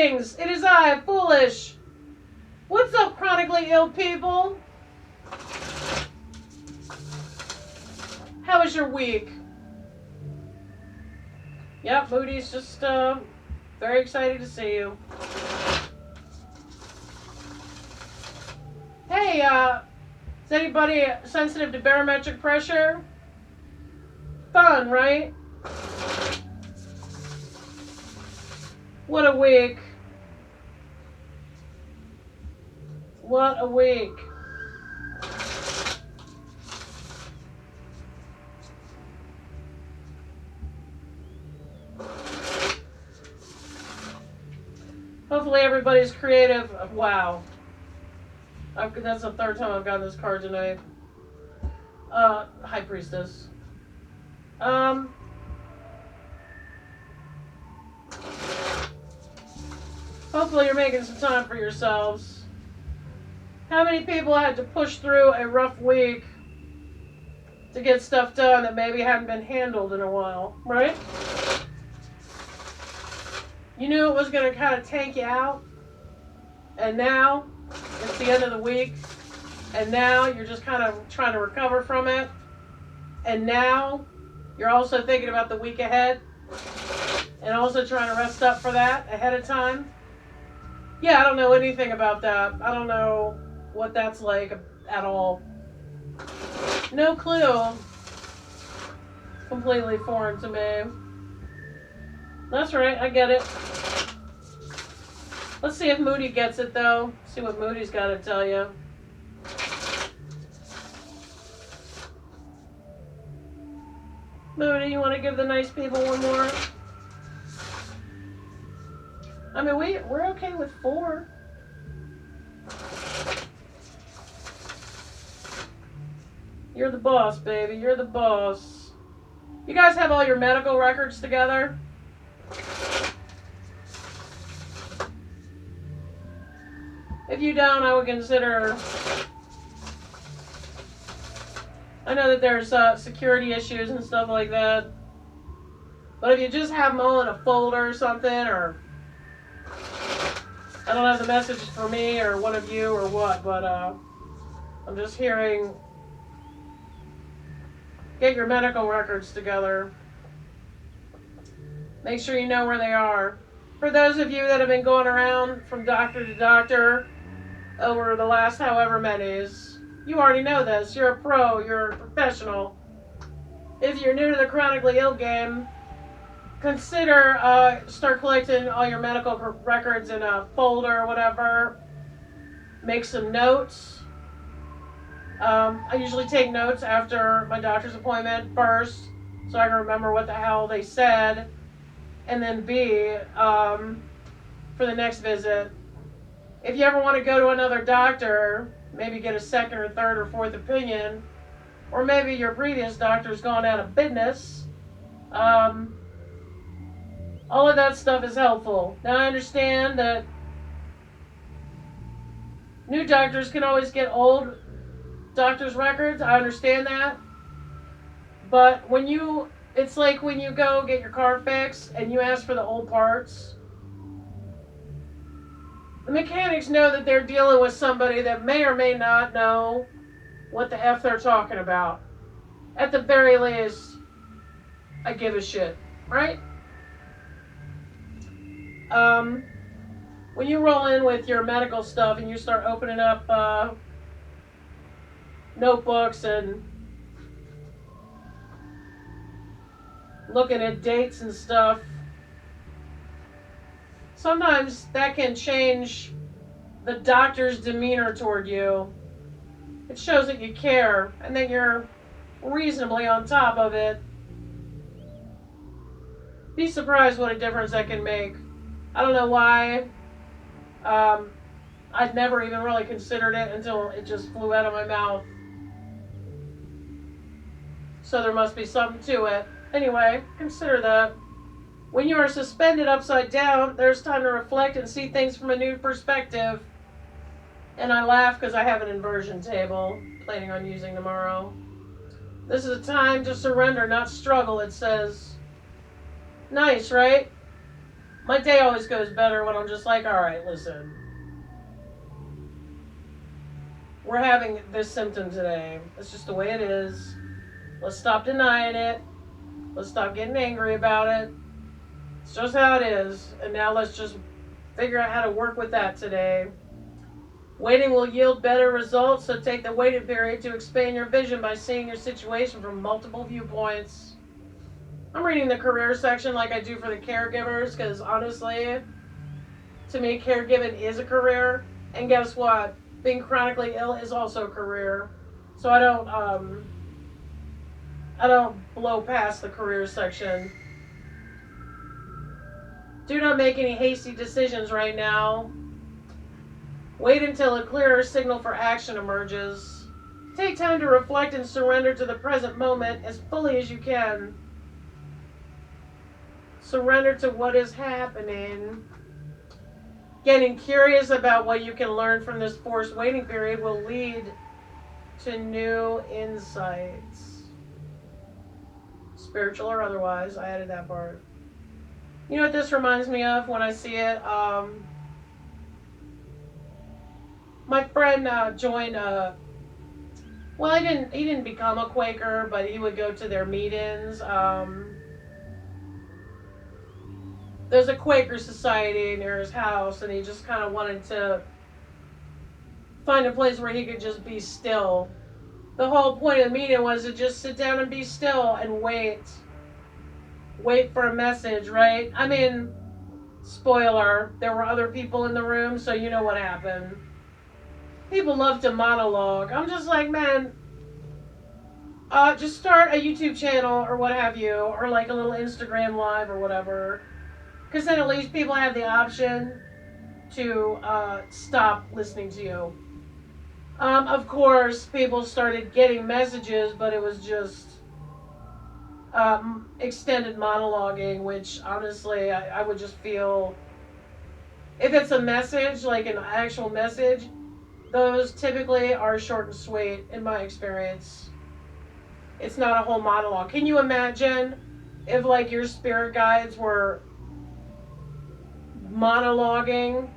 Greetings! It is I, Foolish. What's up, chronically ill people? How was your week? Yep, Moody's just very excited to see you. Hey, is anybody sensitive to barometric pressure? Fun, right? What a week. What a week. Hopefully everybody's creative. Wow. That's the third time I've gotten this card tonight. High Priestess. Hopefully you're making some time for yourselves. How many people had to push through a rough week to get stuff done that maybe hadn't been handled in a while, right? You knew it was going to kind of tank you out, and now it's the end of the week, and now you're just kind of trying to recover from it, and now you're also thinking about the week ahead, and also trying to rest up for that ahead of time. Yeah, I don't know anything about that. I don't know what that's like at all. No clue. Completely foreign to me. That's right, I get it. Let's see if Moody gets it, though. See what Moody's got to tell you. Moody, you want to give the nice people one more? I mean, we're okay with 4. You're the boss, baby. You're the boss. You guys have all your medical records together? If you don't, I would consider... I know that there's security issues and stuff like that. But if you just have them all in a folder or something, or... I don't have the message for me or one of you or what, but I'm just hearing... Get your medical records together. Make sure you know where they are. For those of you that have been going around from doctor to doctor over the last however many's, you already know this. You're a pro. You're a professional. If you're new to the chronically ill game, consider start collecting all your medical records in a folder or whatever. Make some notes. I usually take notes after my doctor's appointment first, so I can remember what the hell they said, and then B, for the next visit. If you ever want to go to another doctor, maybe get a second or third or fourth opinion, or maybe your previous doctor's gone out of business, all of that stuff is helpful. Now I understand that new doctors can always get old doctor's records. I understand that. But it's like when you go get your car fixed and you ask for the old parts. The mechanics know that they're dealing with somebody that may or may not know what the F they're talking about. At the very least, I give a shit, right? When you roll in with your medical stuff and you start opening up notebooks and looking at dates and stuff, sometimes that can change the doctor's demeanor toward you. It shows that you care and that you're reasonably on top of it. Be surprised what a difference that can make. I don't know why. I'd never even really considered it until it just flew out of my mouth. So there must be something to it. Anyway, consider that. When you are suspended upside down, there's time to reflect and see things from a new perspective. And I laugh because I have an inversion table planning on using tomorrow. This is a time to surrender, not struggle, it says. Nice, right? My day always goes better when I'm just like, all right, listen. We're having this symptom today. It's just the way it is. Let's stop denying it. Let's stop getting angry about it. It's just how it is. And now let's just figure out how to work with that today. Waiting will yield better results, so take the waiting period to expand your vision by seeing your situation from multiple viewpoints. I'm reading the career section like I do for the caregivers, because honestly, to me, caregiving is a career. And guess what? Being chronically ill is also a career. So I don't blow past the career section. Do not make any hasty decisions right now. Wait until a clearer signal for action emerges. Take time to reflect and surrender to the present moment as fully as you can. Surrender to what is happening. Getting curious about what you can learn from this forced waiting period will lead to new insights. Spiritual or otherwise, I added that part. You know what this reminds me of when I see it? My friend joined well, he didn't become a Quaker, but he would go to their meetings. There's a Quaker society near his house, and he just kind of wanted to find a place where he could just be still. The whole point of the meeting was to just sit down and be still and wait. Wait for a message, right? I mean, spoiler, there were other people in the room, so you know what happened. People love to monologue. I'm just like, man, just start a YouTube channel or what have you, or like a little Instagram live or whatever. Because then at least people have the option to stop listening to you. Of course, people started getting messages, but it was just extended monologuing, which honestly I would just feel, if it's a message, like an actual message, those typically are short and sweet in my experience. It's not a whole monologue. Can you imagine if like your spirit guides were monologuing?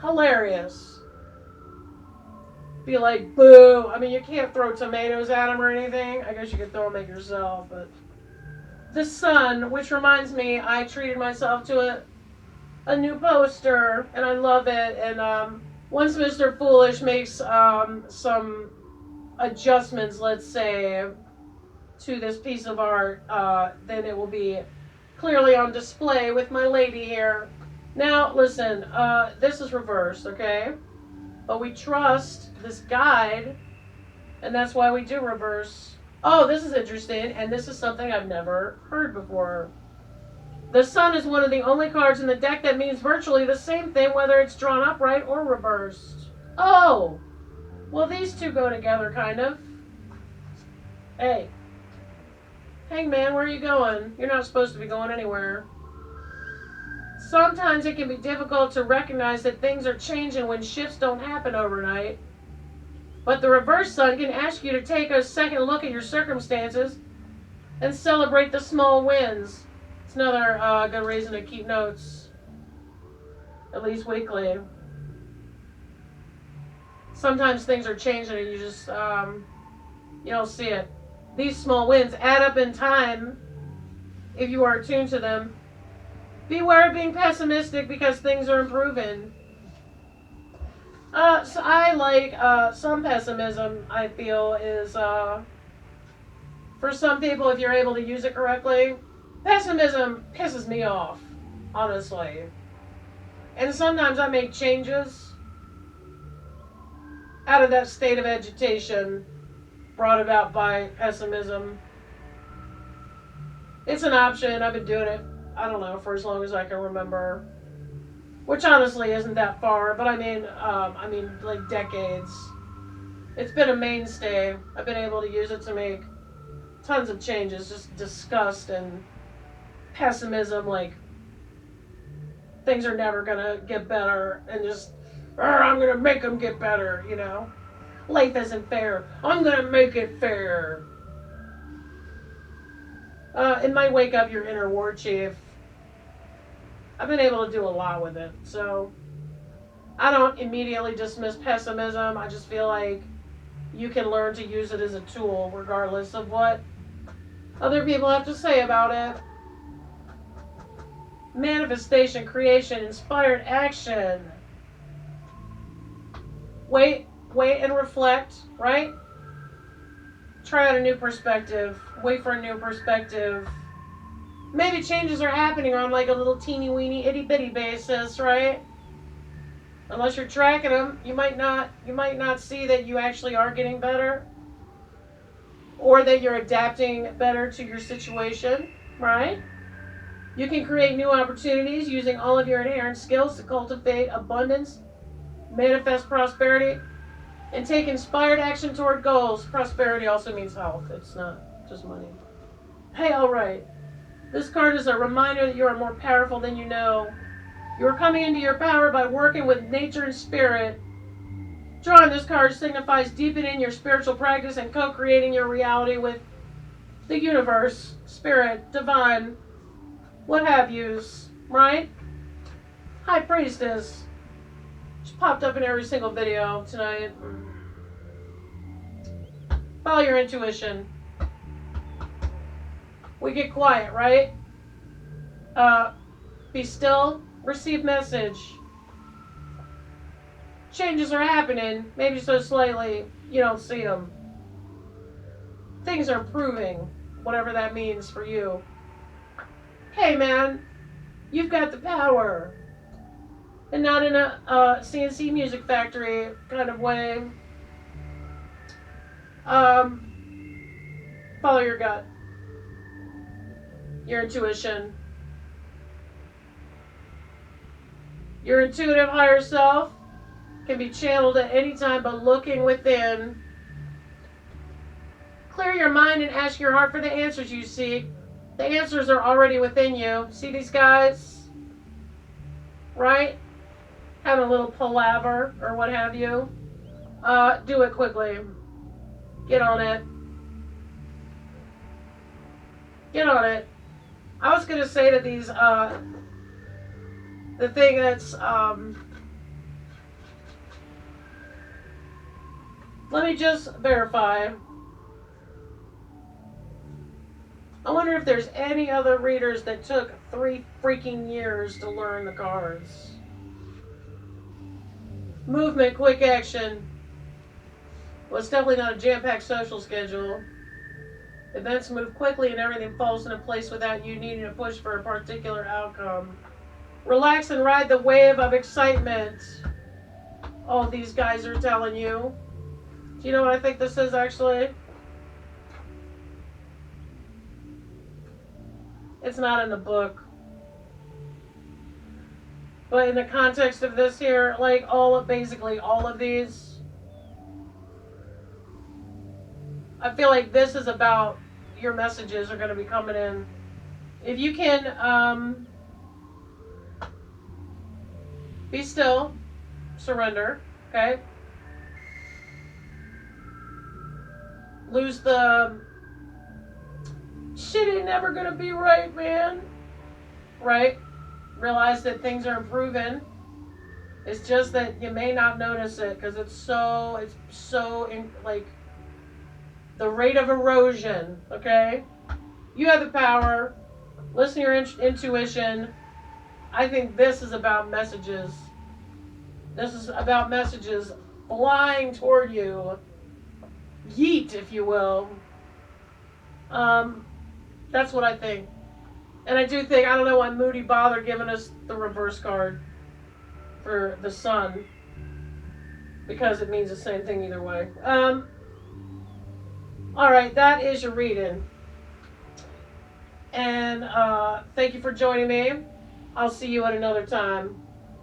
Hilarious. Be like, boo. I mean, you can't throw tomatoes at them or anything. I guess you could throw them at yourself, but the sun, which reminds me, I treated myself to a new poster, and I love it. And once Mr. Foolish makes some adjustments, let's say, to this piece of art, then it will be clearly on display with my lady here. Now, listen, this is reversed, okay? But we trust this guide, and that's why we do reverse. Oh, this is interesting, and this is something I've never heard before. The sun is one of the only cards in the deck that means virtually the same thing, whether it's drawn upright or reversed. Oh, well, these two go together, kind of. Hey, Hangman, where are you going? You're not supposed to be going anywhere. Sometimes it can be difficult to recognize that things are changing when shifts don't happen overnight. But the reverse sun can ask you to take a second look at your circumstances and celebrate the small wins. It's another good reason to keep notes, at least weekly. Sometimes things are changing and you just, you don't see it. These small wins add up in time if you are attuned to them. Beware of being pessimistic because things are improving. So I like some pessimism, I feel, is for some people, if you're able to use it correctly. Pessimism pisses me off, honestly. And sometimes I make changes out of that state of agitation brought about by pessimism. It's an option. I've been doing it, I don't know, for as long as I can remember. Which honestly isn't that far, but I mean like decades. It's been a mainstay. I've been able to use it to make tons of changes. Just disgust and pessimism, like things are never gonna get better, and just, I'm gonna make them get better, you know? Life isn't fair. I'm gonna make it fair. It might wake up your inner war chief. I've been able to do a lot with it. So I don't immediately dismiss pessimism. I just feel like you can learn to use it as a tool regardless of what other people have to say about it. Manifestation, creation, inspired action. Wait and reflect, right? Try out a new perspective. Wait for a new perspective. Maybe changes are happening on like a little teeny weeny itty bitty basis, right? Unless you're tracking them, you might not see that you actually are getting better, or that you're adapting better to your situation, right? You can create new opportunities using all of your inherent skills to cultivate abundance, manifest prosperity, and take inspired action toward goals. Prosperity also means health. It's not just money. Hey, all right. This card is a reminder that you are more powerful than you know. You are coming into your power by working with nature and spirit. Drawing this card signifies deepening your spiritual practice and co-creating your reality with the universe, spirit, divine, what have yous, right? High Priestess. She popped up in every single video tonight. Follow your intuition. We get quiet, right? Be still. Receive message. Changes are happening, maybe so slightly you don't see them. Things are improving, whatever that means for you. Hey man, you've got the power. And not in a CNC music factory kind of way. Follow your gut. Your intuition. Your intuitive higher self can be channeled at any time, but looking within. Clear your mind and ask your heart for the answers you seek. The answers are already within you. See these guys? Right? Having a little palaver or what have you. Do it quickly. Get on it. Get on it. I was going to say that these, the thing that's, let me just verify. I wonder if there's any other readers that took 3 freaking years to learn the cards. Movement, quick action. Well, it's definitely not a jam-packed social schedule. Events move quickly and everything falls into place without you needing to push for a particular outcome. Relax and ride the wave of excitement. All these guys are telling you. Do you know what I think this is actually? It's not in the book. But in the context of this here, like basically all of these, I feel like this is about your messages are going to be coming in. If you can be still, surrender, okay? Lose the shit ain't never going to be right, man. Right? Realize that things are improving. It's just that you may not notice it because it's so like the rate of erosion, okay? You have the power. Listen to your intuition. I think this is about messages. This is about messages flying toward you. Yeet, if you will. That's what I think. And I do think, I don't know why Moody bothered giving us the reverse card for the sun. Because it means the same thing either way. Alright, that is your reading. And thank you for joining me. I'll see you at another time.